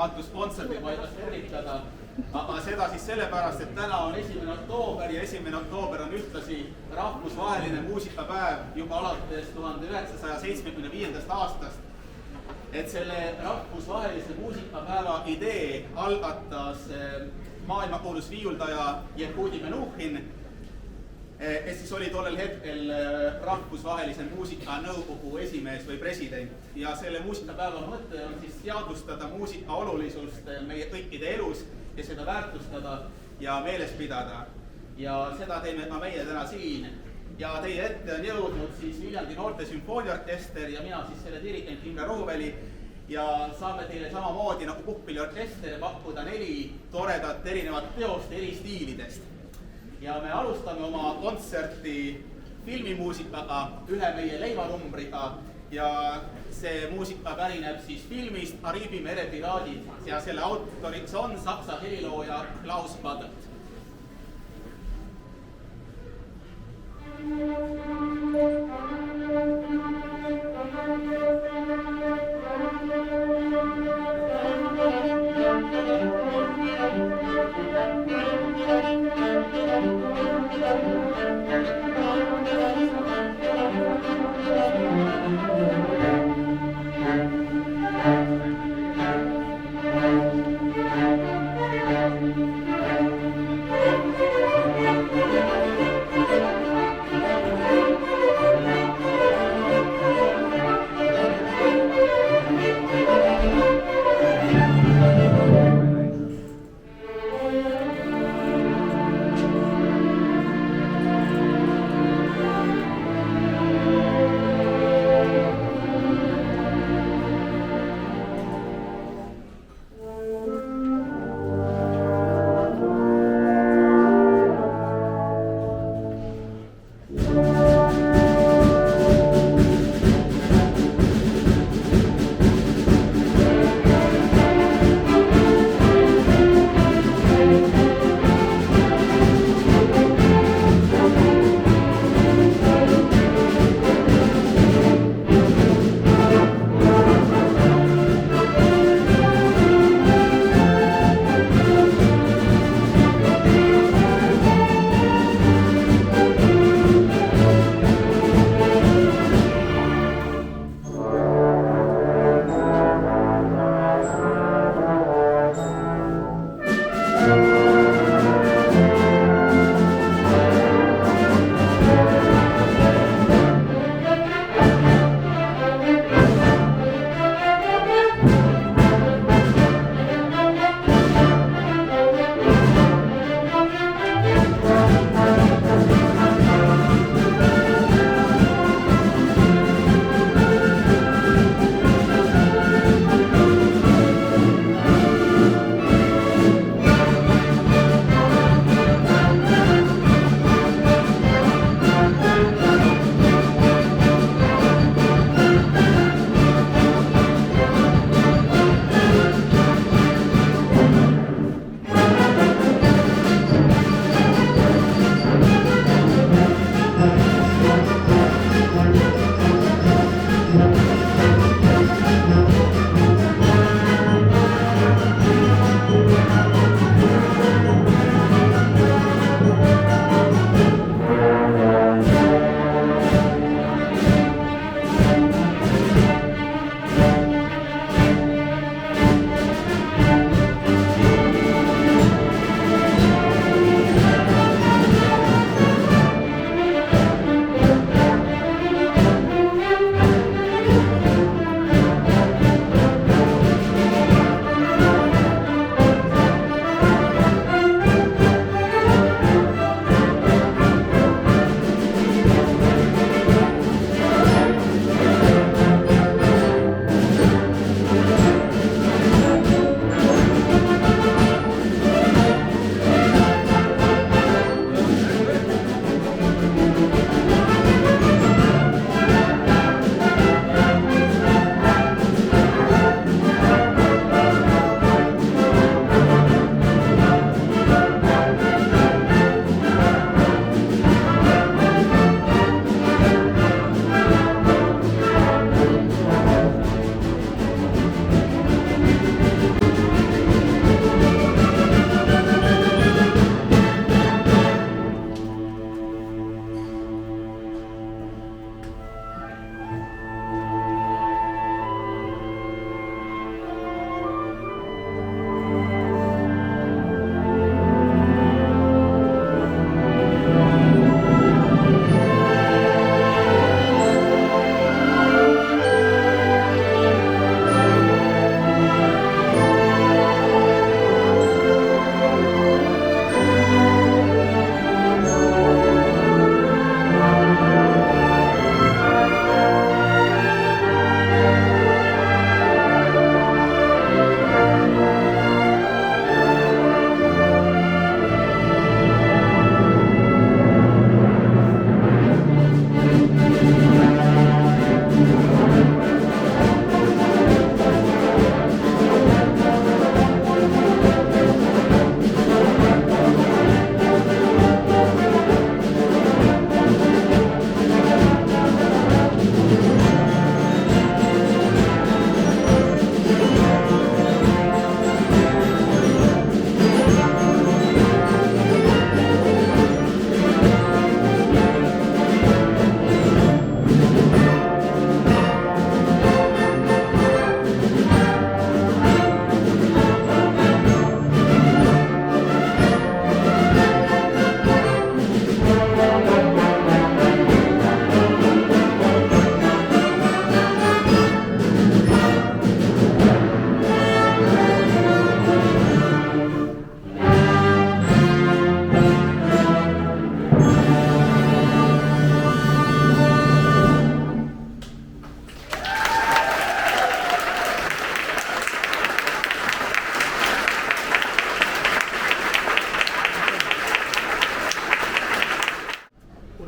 ootamatust kontserdi üritada. Aga seda siis sellepärast, et täna on 1. oktoober ja 1. oktoober on ühtlasi rahvusvaheline muusikapäev juba alates 1975. aastast. Et selle rahvusvahelise muusikapäeva idee algatas maailmakuulus viiuldaja Jehudi Menuhin, kes siis oli tollel hetkel rahvusvahelise muusikanõukogu esimees või president. Ja selle muusikapäeva mõte on siis teadvustada muusika olulisust meie kõikide elus ja seda väärtustada ja meeles pidada. Ja seda teeme ka meie täna siin. Ja teie ette on jõudnud siis Viljandi Noorte Sümfooniaorkester ja mina siis selle dirigent Imre Rohuväli. Ja saame teile samamoodi nagu puhkpilliorkester pakkuda 4 toredat erinevat teost eri stiilidest. Ja me alustame oma kontserti filmimuusikaga, ühe meie leivanumbriga ja see muusika pärineb siis filmist Kariibi mere piraadid ja selle autoriks on saksa helilooja Klaus Badelt.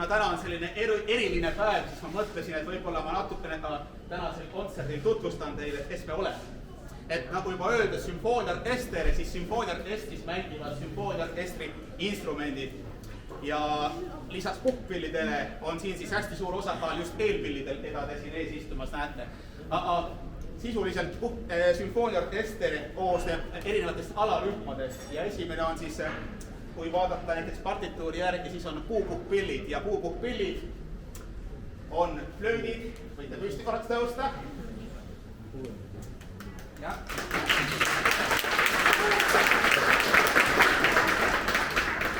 kuna täna on selline eriline päev, siis ma mõtlesin, et võib-olla ma natukene ka tänasel kontserdil tutvustan teile, et kes me oleme. Et nagu juba öeldud, sümfooniaorkester, siis sümfooniaorkestris mängivad sümfooniaorkestri instrumendid ja lisaks puhkpillidele on siin siis hästi suur osakaal just eelpillidel, keda te siin ees istumas näete. Aga sisuliselt sümfooniaorkester koosneb erinevatest alarühmadest ja esimene on siis, kui vaadata näiteks partituuri järgi, siis on puupuhkpillid ja puupuhkpillid on flöödid, võite püsti korraks tõusta. Ja.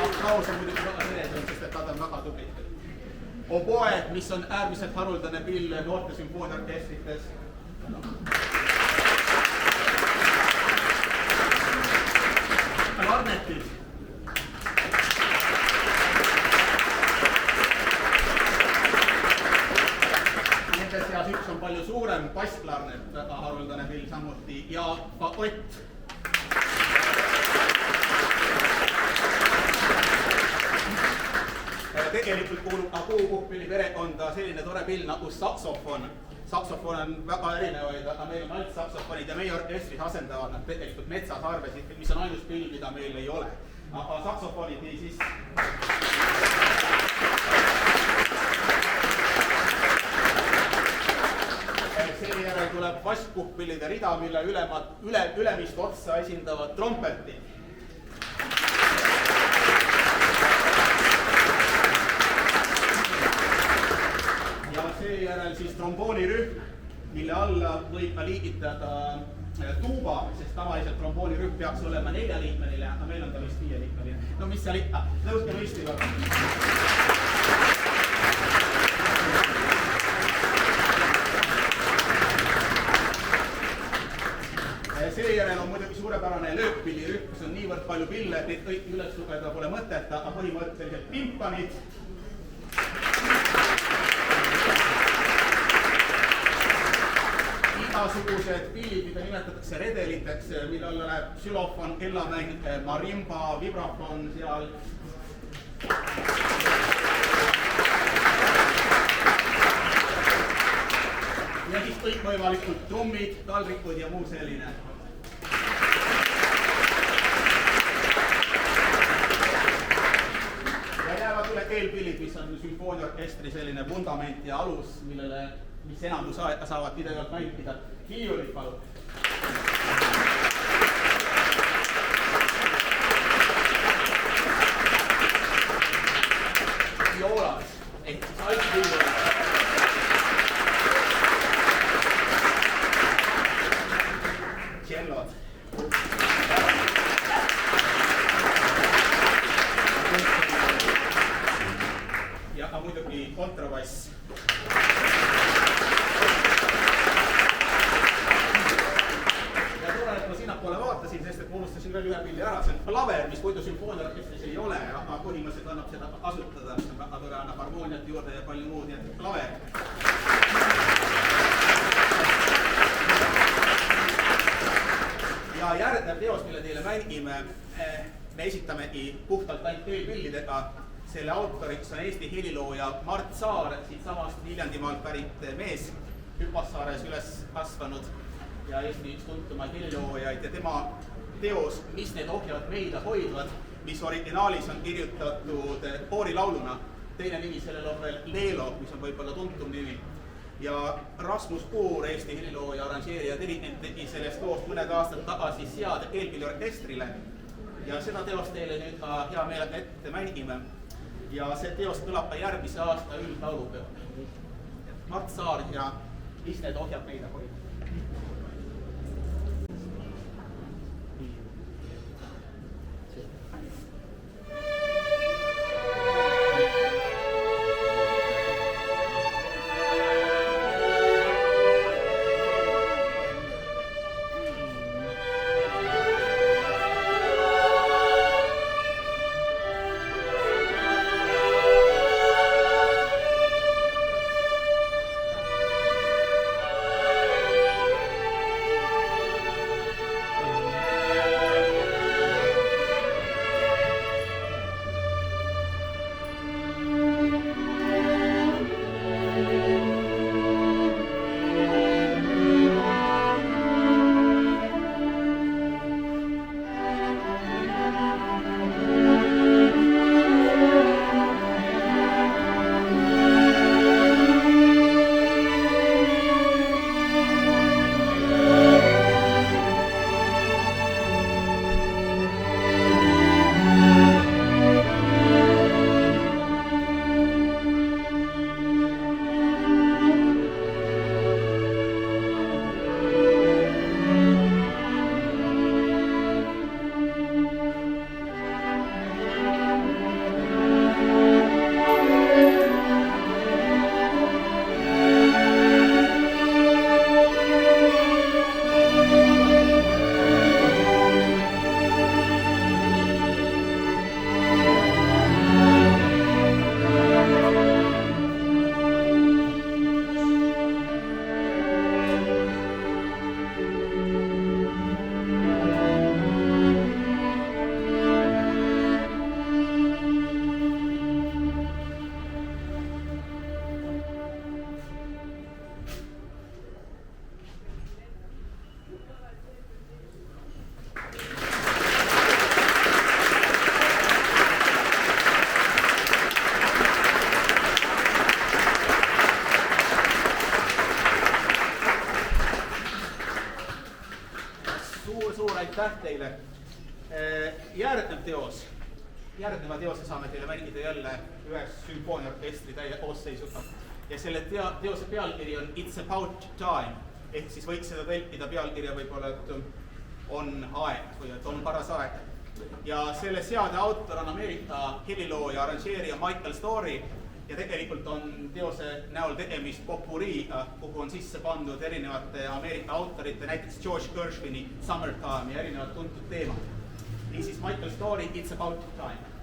Aplaus on muidugi väga teretulnud, sest et nad on väga tublid. Oboe, mis on äärmiselt haruldane pill noorte sümfooniaorkestrites. Klarnetid. Nende seas üks on palju suurem, bassklarnet, väga haruldane pill samuti, ja ka ott. Tegelikult kuulub ka puupuhkpilli perekonda selline tore pill nagu saksofon. Saksofon on väga erinevaid, aga meil on ainult saksofonid ja meie orkestris asendavad nad tegelikult metsasarvesid, mis on ainus pill, mida meil ei ole. Aga saksofonid nii siis... Seejärel tuleb basspuhkpillide rida, mille ülemist otsa esindavad trompetid. Ja seejärel siis tromboonirühm, mille alla võib ka liigitada tuuba, sest tavaliselt tromboonirühm peaks olema 4-liikmeline, aga meil on ta vist 5-liikmeline. No mis seal ikka? Tõuske võistiga. Seejärel on muidugi suurepärane lööppillirühm, kus on niivõrd palju pille, et neid kõik üles lugeda pole mõtet, aga põhimõtteliselt timpanid. Igasugused pillid, mida nimetatakse redeliteks, mille alla läheb xülofon, kellamäng, marimba, vibrafon seal. Ja siis kõik võimalikud trummid, taldrikud ja muu selline. Ja jäävad üle eelpillid, mis on sümfooniaorkestri selline vundament ja alus, mis enamus aega saavad pidevalt mängida. Viiulid palun. Violad, ehk siis altviiulid. Tšellod. Ja ka muidugi kontrabass. Ja tore, et ma sinnapoole vaatasin, sest et ma unustasin veel ühe pilli ära. See on klaver, mis muidu sümfooniaorkestris ei ole, aga põhimõtteliselt annab seda kasutada. See on väga tore, annab harmooniat juurde ja palju muud, nii et klaver. Ja järgnev teos, mille teile mängime, me esitamegi puhtalt ainult eelpillidega. Selle autoriks on Eesti helilooja Mart Saar, siit samast Viljandimaalt pärit mees, Hüpassaares üles kasvanud ja Eesti üks tuntumaid heliloojaid ja tema teos, mis need ohjad meida hoidvad, mis originaalis on kirjutatud koorilauluna. Teine nimi sellel on veel Leelo, mis on võib-olla tuntum nimi. Ja Rasmus Puur, Eesti helilooja, arranžeerija, tegi sellest loost mõned aastad tagasi seade eelpilliorkestrile. Ja seda teost teile nüüd ka hea meelega ette mängime. Ja see teos kõlab ka järgmise aasta üldlaulupeol. Mart Saar ja mis need ohjad meida hoidvad. teile. Järgneva teose saame teile mängida jälle ühes sümfooniaorkestri täie koosseisuga. Ja selle teose pealkiri on It's About Time. Ehk siis võiks seda tõlkida pealkirja võib-olla, et on aeg või et on paras aeg. Ja selle seade autor on Ameerika heliloo ja arranžeerija Michael Story. Ja tegelikult on teose näol tegemist popuriiga, kuhu on sisse pandud erinevate Ameerika autorite, näiteks George Gershwini Summertime ja erinevad tuntud teemad. Niisiis Michael Story, It's About Time.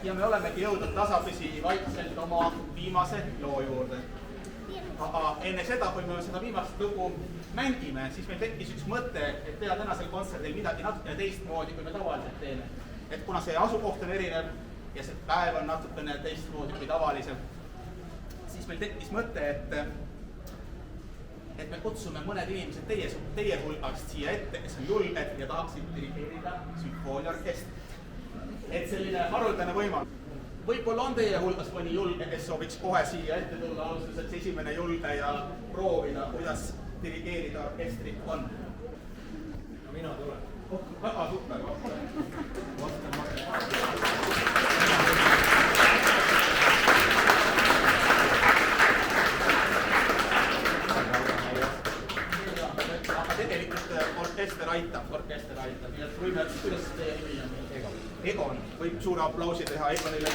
ja me olemegi jõudnud tasapisi vaikselt oma viimase loo juurde. aga enne seda, kui me seda viimast lugu mängime, siis meil tekkis üks mõte, et teha tänasel kontserdil midagi natukene teistmoodi, kui me tavaliselt teeme. Et kuna see asukoht on erinev ja see päev on natukene teistmoodi kui tavaliselt, siis meil tekkis mõte, et me kutsume mõned inimesed teie hulgast siia ette, kes on julged ja tahaksid dirigeerida sümfooniaorkestrit. Et selline haruldane võimalus. Võib-olla on teie hulgas mõni julge, kes sooviks kohe siia ette tulla alustuseks esimene julge ja proovida, kuidas dirigeerida orkestrit on. No mina tulen. Väga super. Aga tegelikult orkester aitab. Nii et võime, kuidas teie nimi on? Egon, võib suure aplausi teha Egonile.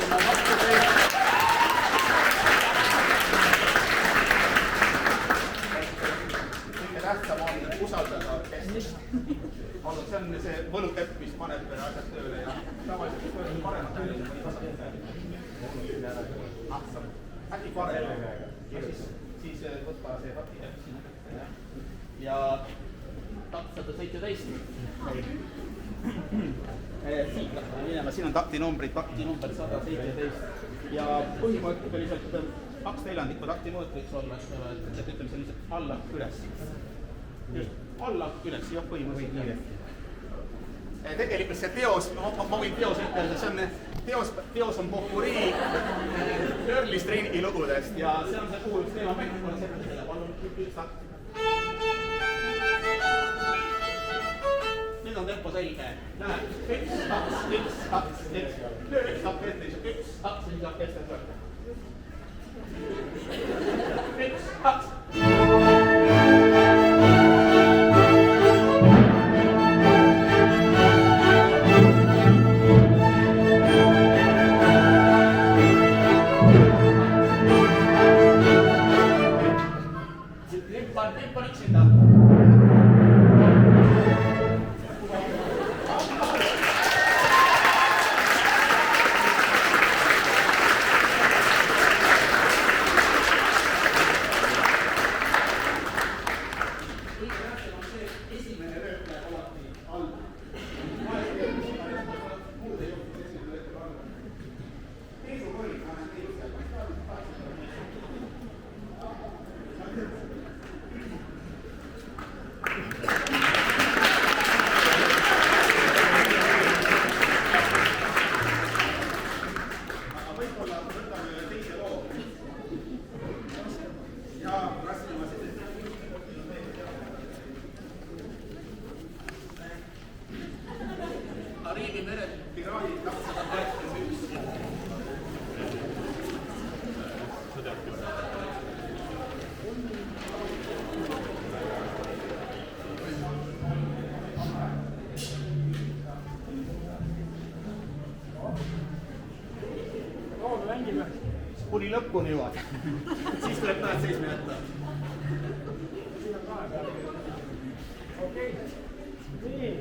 Kõige tähtsam on usaldada orkestrit. See on see võlukepp, mis paneb asjad tööle ja tavaliselt tööle paremat tööle või tasandada. Äkki parem. Siis võtta see taktikepp sinna. Ja takt 117. Siit hakkame minema, siin on taktinumbrid, taktinumber 117 ja põhimõtteliselt 2/4 taktimõõt võiks olla, et ütleme see lihtsalt alla üles. Alla üles, jah, põhimõtteliselt. Tegelikult see teos, ma võin teos ette öelda, see on teos on pohhurii Early Stringi lugudest ja see on see kuulus teema mäng, kui on ette selle, palun üks takt. Nüüd on tempo selge. Läheb 1, 2, 1, 2, 1. Löö 1 tapp ette, 1, 2, siis orkester võtta. 1, 2. Tempo on üksinda. Kuni lõpuni jõuad. Siis tuleb näed 7 jätta. Okei. Nii.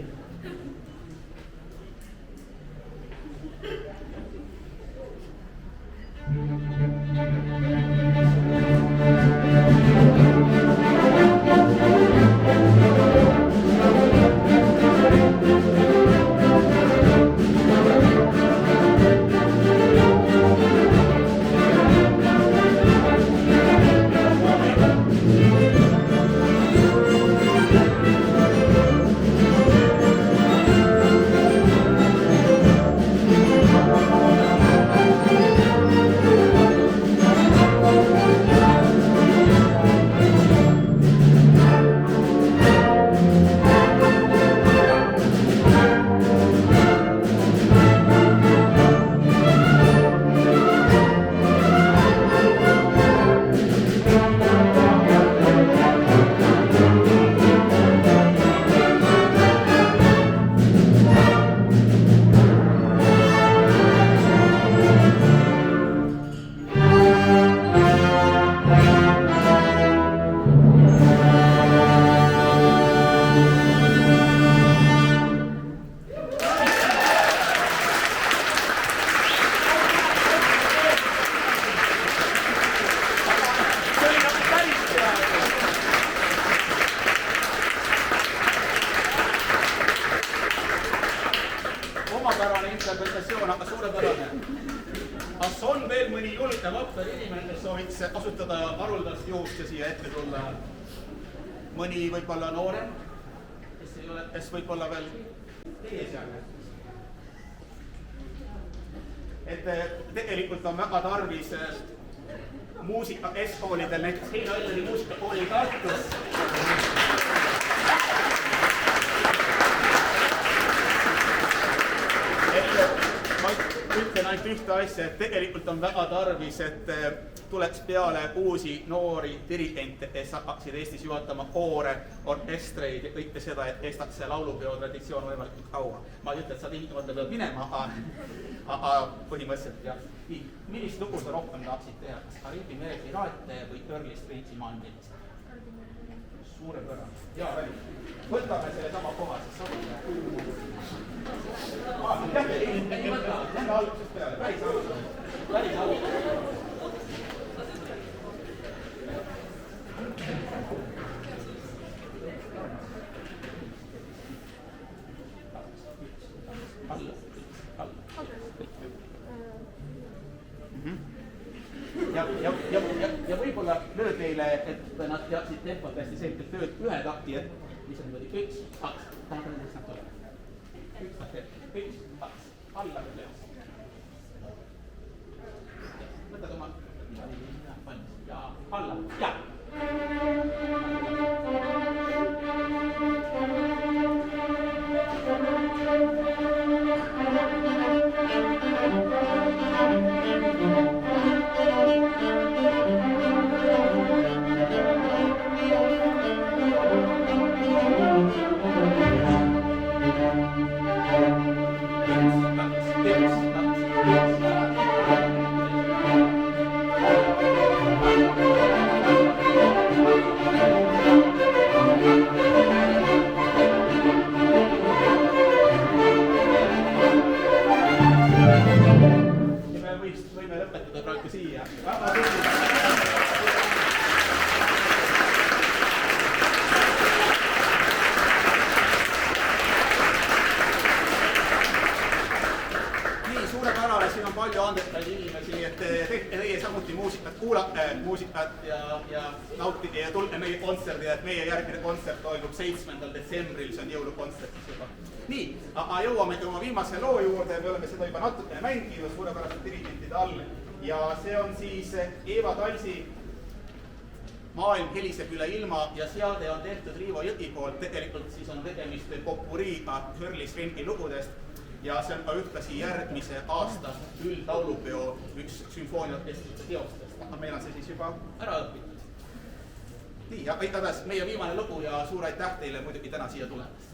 suurepärane interpretatsioon, aga suurepärane. Kas on veel mõni julge vapper inimene, kes sooviks kasutada haruldast juhust ja siia ette tulla? Mõni võib-olla noorem, kes võib-olla veel teie seal? Et tegelikult on väga tarvis muusika keskkoolidel, näiteks Heino Elleri muusikakooli Tartus. Ma ütlen ainult ühte asja, et tegelikult on väga tarvis, et tuleks peale uusi noori dirigente, kes hakkaksid Eestis juhatama koore, orkestreid ja kõike seda, et kestaks see laulupeo traditsioon võimalikult kaua. Ma ei ütle, et sa tingimata pead minema, aga põhimõtteliselt jah. Nii, millist lugu sa rohkem tahaksid teha? Kas Kariibi mere piraate või Early Strange'i maailmilist? Suurepärane. Jaa, väli. Võtame selle sama koha, siis lähme algusest peale. Päris algusest. Ja võib-olla löö teile, et nad teaksid tempot hästi selgelt tööd ühe takti, et mis on niimoodi 1, 2, tahame nendest nad tuleb. 1, 2, alla üle. Võtad oma ja alla, ja. Võime lõpetada praegu siia. Nii, suurepärane, siin on palju andekaid inimesi, et tehke teie samuti muusikat, kuulake muusikat ja nautige ja tulge meie kontserdile, et meie järgmine kontsert toimub 7. detsembril, see on jõulukontsert juba. Nii, aga jõuamegi oma viimase loo juurde, me oleme seda juba natukene mänginud suurepäraste dirigentide all ja see on siis Eva Talsi Maailm heliseb üle ilma ja seade on tehtud Riivo Jõgi poolt, tegelikult siis on tegemist popuriiga Early Strange'i lugudest ja see on ka ühtlasi järgmise aasta üldlaulupeo üks sümfooniaorkestrite teostest, aga meil on see siis juba ära õpitud. Nii, aga igatahes meie viimane lugu ja suur aitäh teile muidugi täna siia tulemast.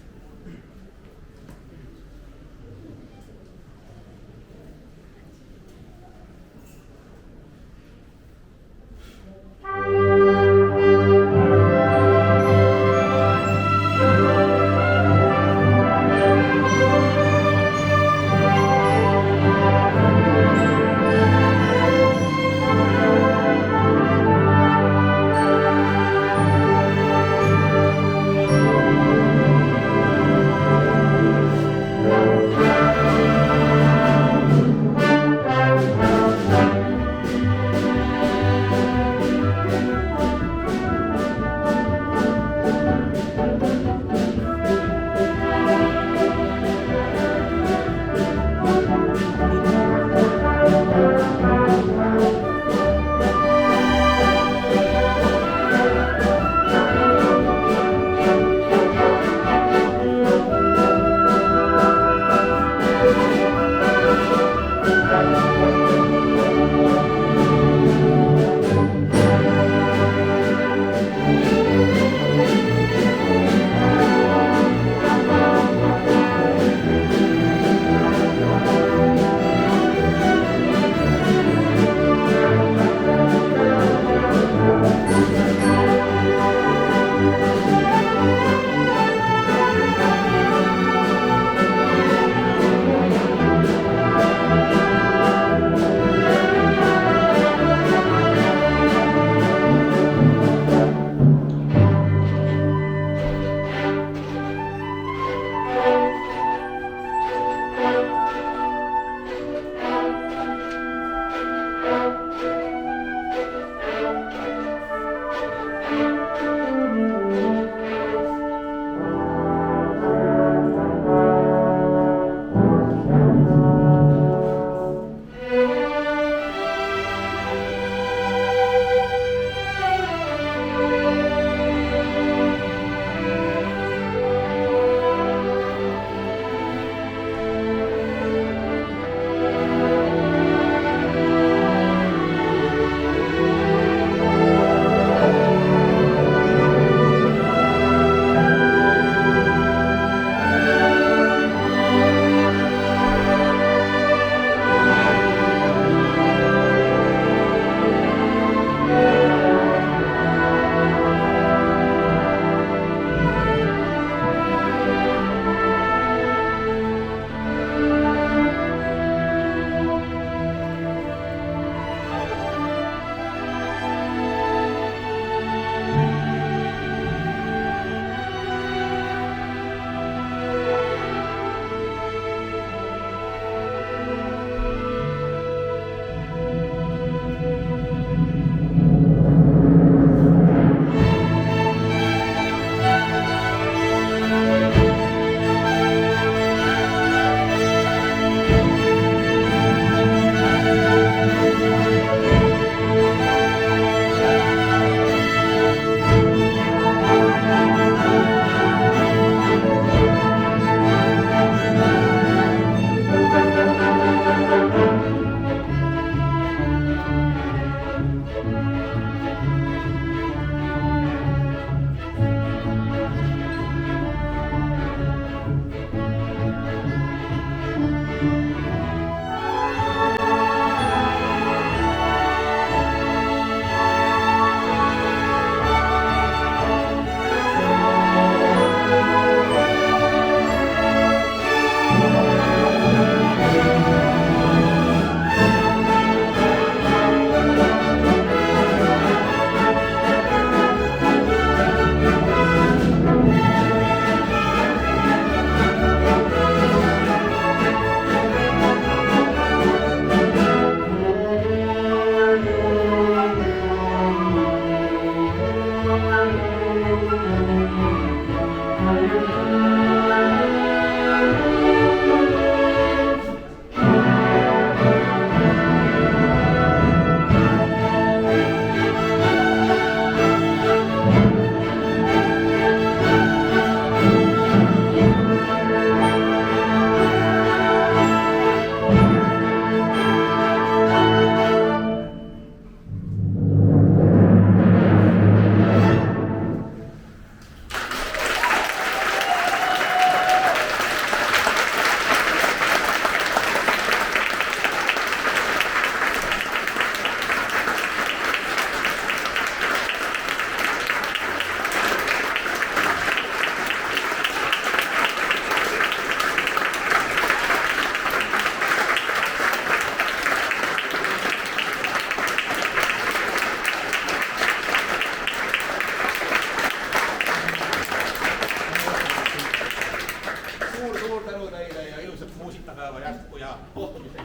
päeva jätku ja kohtumiseni!